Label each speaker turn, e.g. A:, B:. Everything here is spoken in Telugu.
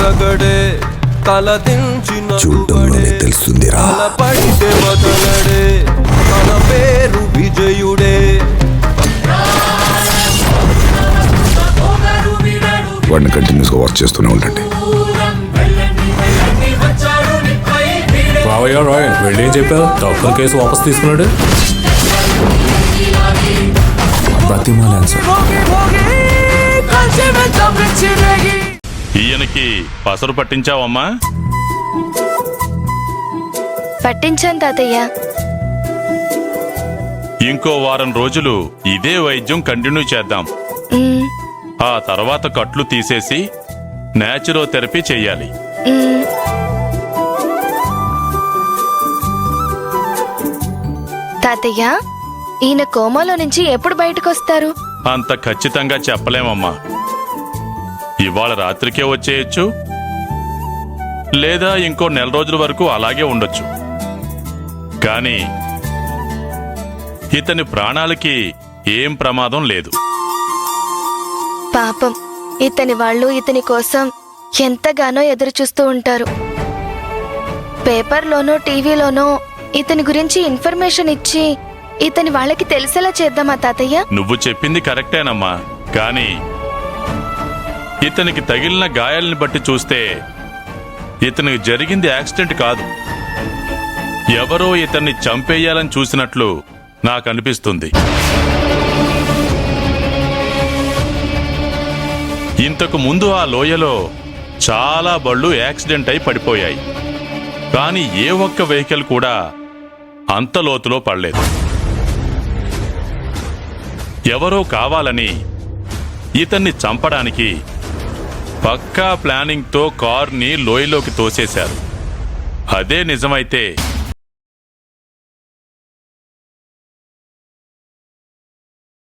A: రగడే తలదించిన
B: చూడటంలోనే తెలుస్తుందిరా.
A: పడితే వదలడే తన పేరు విజయుడే.
B: వాడిని కంటిన్యూస్గా వర్క్ చేస్తూనే ఉండండి.
C: రావయ్యా రాయ్, వెళ్ళేం చెప్పావు? డాక్టర్ కేసు వాపస్ తీసుకున్నాడు. ప్రతిమాలాన్ సార్.
D: ఈయనకి పసరు పట్టించావమ్మా?
E: పట్టించాను తాతయ్య.
D: ఇంకో వారం రోజులు ఇదే వైద్యం కంటిన్యూ చేద్దాం. ఆ తర్వాత కట్లు తీసేసి నేచురోథెరపీ చెయ్యాలి.
E: తాతయ్య, ఈయన కోమాలో నుంచి ఎప్పుడు బయటకు వస్తారు?
D: అంత ఖచ్చితంగా చెప్పలేమమ్మా. ఇవాళ రాత్రికే వచ్చేయచ్చు, లేదా ఇంకో నెల రోజుల వరకు అలాగే ఉండొచ్చు. కానీ ఇతని ప్రాణాలకి ఏం ప్రమాదం లేదు.
E: పాపం, ఇతని వాళ్ళు ఇతని కోసం ఎంతగానో ఎదురు చూస్తూ ఉంటారు. పేపర్లోనో టీవీలోనో ఇతని గురించి ఇన్ఫర్మేషన్ ఇచ్చి ఇతని వాళ్ళకి తెలిసేలా చేద్దామా తాతయ్య?
D: నువ్వు చెప్పింది కరెక్టేనమ్మా, కానీ ఇతనికి తగిలిన గాయాలని బట్టి చూస్తే ఇతనికి జరిగింది యాక్సిడెంట్ కాదు, ఎవరో ఇతన్ని చంపేయాలని చూసినట్లు నాకు అనిపిస్తుంది. ఇంతకు ముందు ఆ లోయలో చాలా బళ్ళు యాక్సిడెంట్ అయి పడిపోయాయి, కానీ ఏ ఒక్క వెహికల్ కూడా అంత లోతులో పడలేదు. ఎవరో కావాలని ఇతన్ని చంపడానికి పక్కా ప్లానింగ్తో కార్ని లోయలోకి తోసేశారు. అదే నిజమైతే